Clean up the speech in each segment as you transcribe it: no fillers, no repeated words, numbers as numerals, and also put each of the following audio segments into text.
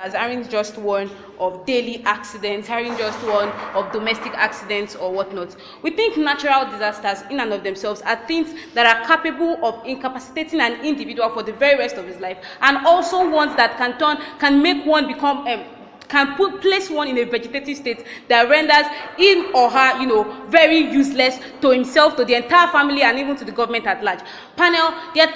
As aren't just one of daily accidents, aren't just one of domestic accidents or whatnot. We think natural disasters in and of themselves are things that are capable of incapacitating an individual for the very rest of his life, and also ones that can make one become place one in a vegetative state that renders him or her, very useless to himself, to the entire family, and even to the government at large. There are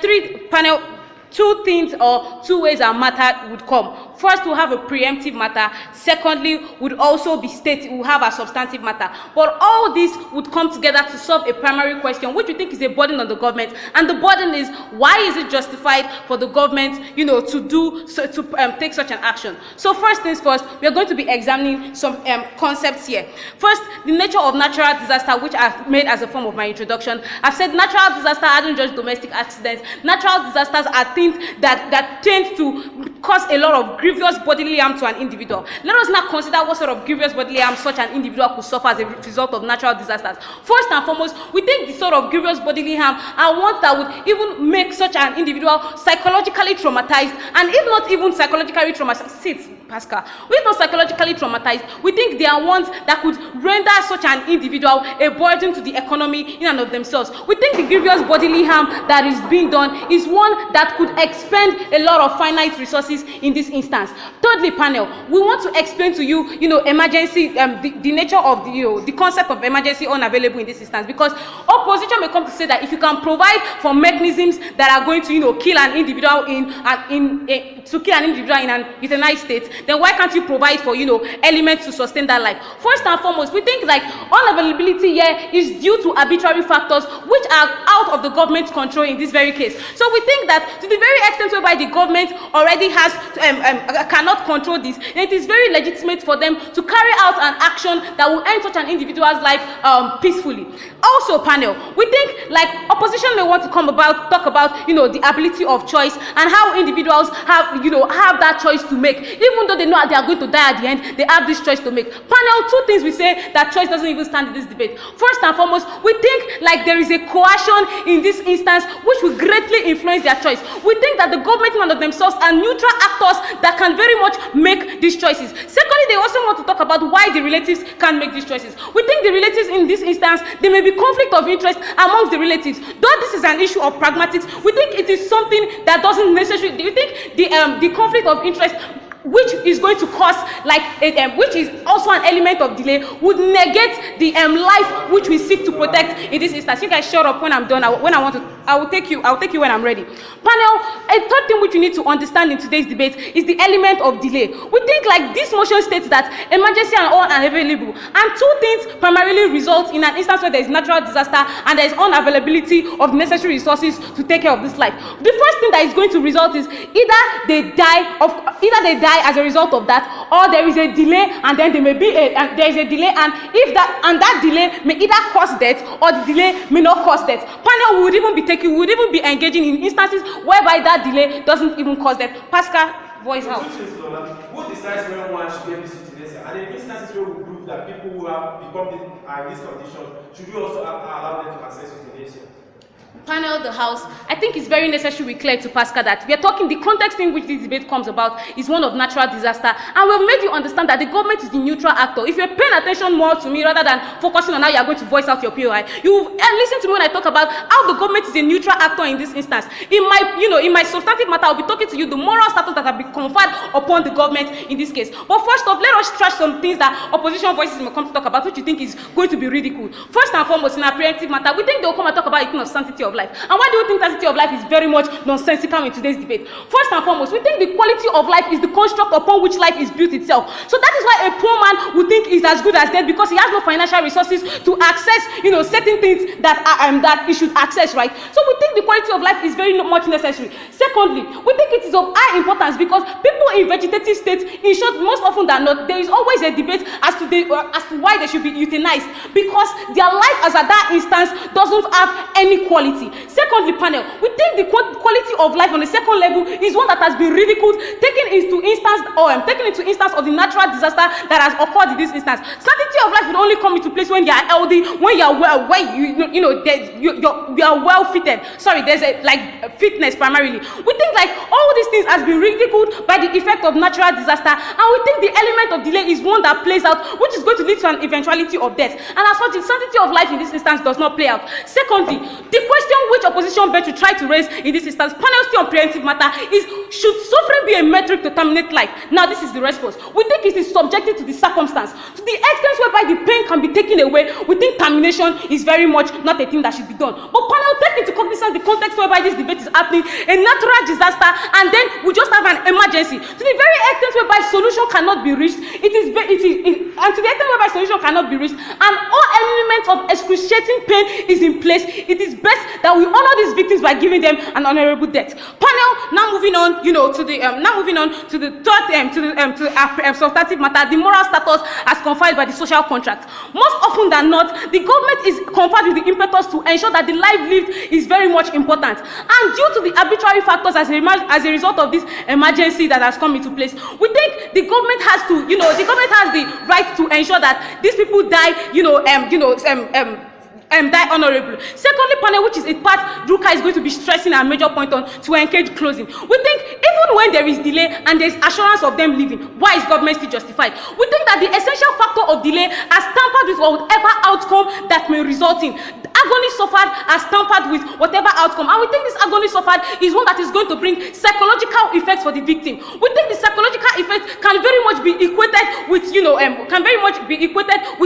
two things or two ways our matter would come. First, we'll have a preemptive matter. Secondly, would also be we'll have a substantive matter. But all this would come together to solve a primary question, which we think is a burden on the government. And the burden is, why is it justified for the government, to take such an action? So first things first, we are going to be examining some concepts here. First, the nature of natural disaster, which I've made as a form of my introduction. I've said natural disaster aren't just domestic accidents. Natural disasters are things that tend to cause a lot of grievous bodily harm to an individual. Let us now consider what sort of grievous bodily harm such an individual could suffer as a result of natural disasters. First and foremost, we think the sort of grievous bodily harm are ones that would even make such an individual psychologically traumatized, and if not even psychologically traumatized, Pascal, if not psychologically traumatized, we think they are ones that could render such an individual a burden to the economy in and of themselves. We think the grievous bodily harm that is being done is one that could expend a lot of finite resources in this instance. Thirdly, panel, we want to explain to you, emergency, the nature of the concept of emergency unavailable in this instance, because opposition may come to say that if you can provide for mechanisms that are going to, kill an individual in an euthanized state, then why can't you provide for, elements to sustain that life? First and foremost, we think like unavailability here is due to arbitrary factors which are out of the government's control in this very case. So we think that to the very extent whereby the government already has cannot control this, it is very legitimate for them to carry out an action that will end such an individual's life peacefully. Also, panel, we think like opposition may want to talk about the ability of choice and how individuals have that choice to make. Even though they know they are going to die at the end, they have this choice to make. Panel, two things we say that choice doesn't even stand in this debate. First and foremost, we think like there is a coercion in this instance which will greatly influence their choice. We think that the government in and of themselves are neutral actors that can very much make these choices. Secondly, they also want to talk about why the relatives can't make these choices. We think the relatives in this instance, there may be conflict of interest amongst the relatives. Though this is an issue of pragmatics, we think it is something that doesn't necessarily, we think the conflict of interest which is going to cause which is also an element of delay, would negate the life which we seek to protect in this instance. You guys shut up when I'm done. I will take you when I'm ready. Panel, a third thing which you need to understand in today's debate is the element of delay. We think like this motion states that emergency and unavailable, and two things primarily result in an instance where there is natural disaster and there is unavailability of necessary resources to take care of this life. The first thing that is going to result is either they die as a result of that, or there is a delay, and then there may be there is a delay, and that delay may either cause death or the delay may not cause death. Panel, would even be engaging in instances whereby that delay doesn't even cause death. Pascal, voice out. Who decides when one should get this euthanasia? And in instances where we prove that people who have become in these conditions, should we also allow them to access euthanasia? Panel, the House, I think it's very necessary we clear to Pascal that we are talking, the context in which this debate comes about is one of natural disaster, and we've made you understand that the government is the neutral actor. If you're paying attention more to me rather than focusing on how you are going to voice out your POI, you listen to me when I talk about how the government is a neutral actor in this instance. In my substantive matter, I'll be talking to you the moral status that have been conferred upon the government in this case. But first off, let us trash some things that opposition voices may come to talk about, which you think is going to be ridiculed. First and foremost, in our preemptive matter, we think they'll come and talk about the sanctity of life. And why do you think sanctity of life is very much nonsensical in today's debate? First and foremost, we think the quality of life is the construct upon which life is built itself. So that is why a poor man would think is as good as dead, because he has no financial resources to access, certain things that he should access, right? So we think the quality of life is very much necessary. Secondly, we think it is of high importance because people in vegetative states, in short, most often than not, there is always a debate as to why they should be euthanized, because their life as at that instance doesn't have any quality. quality. Secondly, panel, we think the quality of life on the second level is one that has been ridiculed, taken into instance of the natural disaster that has occurred in this instance. Sanctity of life will only come into place when you are healthy, when you are well, when you are well fitted. Sorry, there's a fitness primarily. We think all these things has been ridiculed by the effect of natural disaster, and we think the element of delay is one that plays out, which is going to lead to an eventuality of death. And as such, the sanctity of life in this instance does not play out. Secondly, the question which opposition bent to try to raise in this instance, panel still on preemptive matter, is should suffering be a metric to terminate life? Now, this is the response. We think it is subjected to the circumstance. To the extent whereby the pain can be taken away, we think termination is very much not a thing that should be done. But panel, take into cognizance the context whereby this debate is happening, a natural disaster, and then we just have an emergency. To the very extent whereby solution cannot be reached, and to the extent whereby solution cannot be reached, and all elements of excruciating pain is in place, it is best that we honor these victims by giving them an honorable death. Panel, now moving on, to the third, substantive matter, the moral status as conferred by the social contract. Most often than not, the government is conferred with the impetus to ensure that the life lived is very much important. And due to the arbitrary factors as a result of this emergency that has come into place, we think the government has to, the government has the right to ensure that these people die, die honorably. Secondly, panel, which is a part Druka is going to be stressing a major point on, to encourage closing. We think even when there is delay and there is assurance of them leaving, why is government still justified? We think that the essential factor of delay has tampered with whatever outcome that may result in. Agony suffered has tampered with whatever outcome, and we think this agony suffered is one that is going to bring psychological effects for the victim. We think the psychological effect can very much be equated with,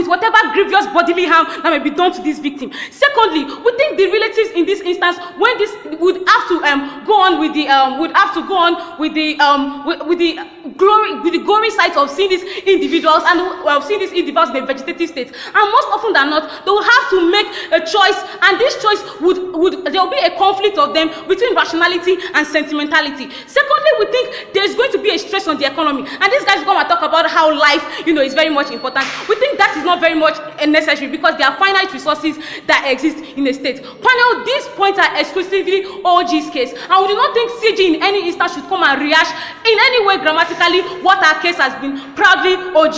whatever grievous bodily harm that may be done to this victim. Secondly, we think the relatives in this instance, when this would have to go on with the gory sight of seeing these individuals and seeing these individuals in a vegetative state, and most often than not, they will have to make a choice, and this choice there will be a conflict of them between rationality and sentimentality. Secondly, we think there is going to be a stress on the economy, and these guys come and talk about how life, is very much important. We think that is not very much necessary because there are finite resources that exist in a state. Panel, these points are exclusively OG's case, and we do not think CG in any instance should come and rehash in any way grammatically what our case has been proudly OG.